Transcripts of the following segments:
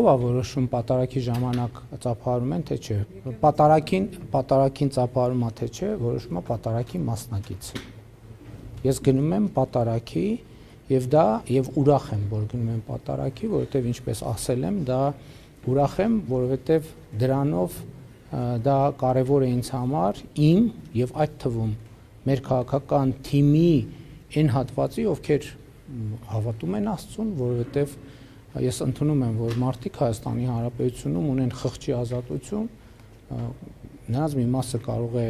ով է որոշում պատարագի ժամանակ ծափահարում են թե չէ։ Պատարագին ծափահարում է թե չէ, որոշում է պատարագի մասնակիցը։ Ես գնում եմ պատարագի եւ ուրախ եմ, որ գնում եմ պատարագի, որովհետեւ ինչպես ասել եմ, դա ուրախ եմ, որովհետեւ դրանով դա կարևոր է ինձ համար, իմ եւ այդ թվում մեր քաղաքական թիմի այն հատվածի, ովքեր հավատում են Աստծուն, որովհետեւ ես ընդունում եմ, որ մարդիկ Հայաստանի Հանրապետությունում ունեն խղճի ազատություն, նրանց մի մասը կարող է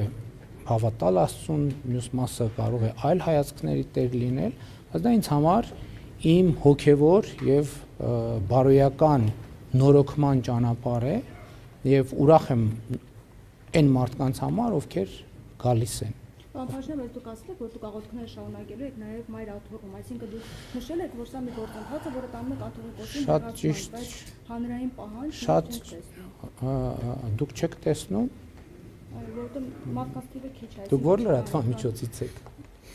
հավատալ Աստծուն, մյուս մասը կարող է այլ հայացքների տեր լինել, բայց դա ինձ համար իմ հոգևոր եւ բարոյական նորոգման ճանապարհ է եւ ուրախ եմ այն մարդկանց համար, ովքեր գալիս են։ Բանջարը բայց դուք ասել եք, որ դուք աղոթքները շարունակելու եք նաև մայր աթոռում, այսինքն դուք նշել եք, որ սա մի գործընթաց է, որը տանում եք աթոռի կողմին, շատ ճիշտ, բայց հանրային պահանջ շատ դուք չեք տեսնում։ Որտեղ մարդկանց թիվը քիչ է։ Դուք ո՞ր լրատվամիջոցից եք։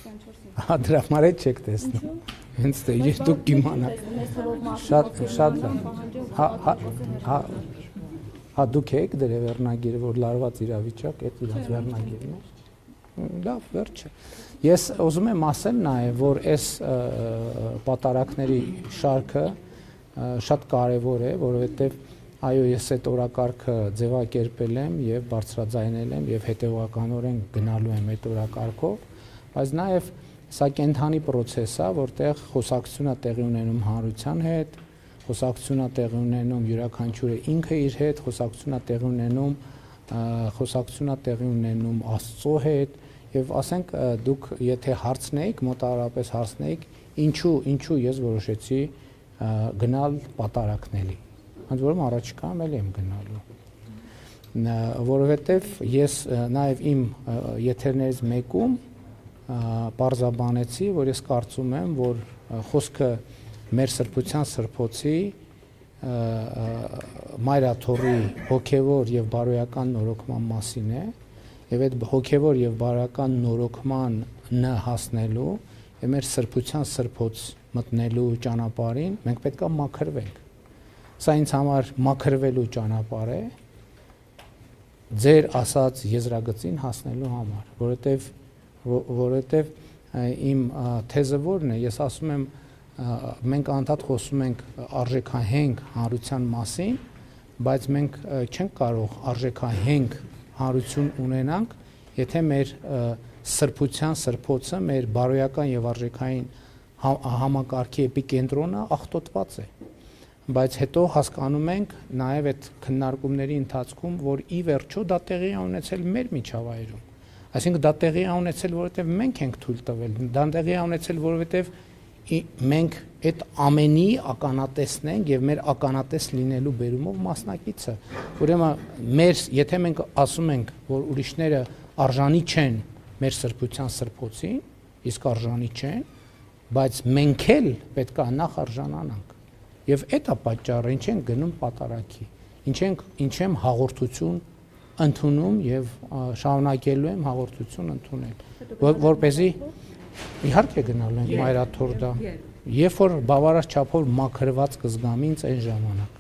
24-ին։ Դրա համար էլ չեք տեսնում։ Հենց դե ես դուք կիմանաք։ Շատ հա դուք եք դրե վերնագիրը, որ լարված իրավիճակ, այդ իրաց վերնագիրն է։ Լավ, վերջը։ Ես ուզում եմ ասել նաև, որ այս պատարակների շարքը շատ կարևոր է, որովհետև այո, ես այդ օրակարգը ձևակերպել եմ եւ բարձրաձայնել եմ եւ հետեւականորեն գնալու եմ այդ օրակարգով, բայց նաև սա կենթանի process է, որտեղ խոսակցություն է տեղի ունենում հանրության հետ, խոսակցություն է տեղի ունենում յուրաքանչյուրը ինքը իր հետ, խոսակցություն է տեղի ունենում Աստծո հետ եւ ասենք դուք եթե հարցնեիք, մոտավորապես հարցնեիք, ինչու ես որոշեցի գնալ պատարակների։ Ընդ որում առաջիկայում էլ եմ գնալու։ Որովհետեւ ես նաեւ իմ եթերներից մեկում պարզաբանեցի, որ ես կարծում եմ, որ խոսքը մեր սրբության սրբոցի մայր աթոռի հոգևոր եւ բարոյական նորոգման մասին է եւ այդ հոգևոր եւ բարոյական նորոգմանը հասնելու եւ մեր սրբության սրբոց մտնելու ճանապարհին մենք պետք է մաքրվենք։ Սա ինձ համար մաքրվելու ճանապարհ է ձեր ասած եզրագծին հասնելու համար, որովհետեւ իմ թեզը որն է, ես ասում եմ մենք անդադ խոսում ենք արժեքահենք հանրության մասին, բայց մենք չենք կարող արժեքահենք հանրություն ունենանք, եթե մեր սրբության սրբոցը, մեր բարոյական եւ արժեքային համակարգի էպիկենտրոնը աղտոտված է։ Բայց հետո հասկանում ենք նաեւ այդ քննարկումների ընթացքում, որ ի վերջո դա տեղի է ունեցել մեր միջավայրում։ Այսինքն դա տեղի է ունեցել, որովհետեւ մենք ենք թույլ տվել, դա տեղի է ունեցել, որովհետեւ մենք այդ ամենի ականատեսն ենք եւ մեր ականատես լինելու բերումով մասնակիցը։ Ուրեմն եթե մենք ասում ենք, որ ուրիշները արժանի չեն մեր սրբության սրբոցին, իսկ արժանի չեն, բայց մենք էլ պետք է նախ արժանանանք։ Եվ այդ է պատճառը, ինչ ենք գնում պատարագի, ինչ եմ հաղորդություն ընդունում եւ շարունակելու եմ հաղորդություն ընդունել, որպեսզի իհարկե գնալու ենք մայր աթոռ դա, երբ որ բավարար չափով մաքրված կզգամ ինձ այն ժամանակ։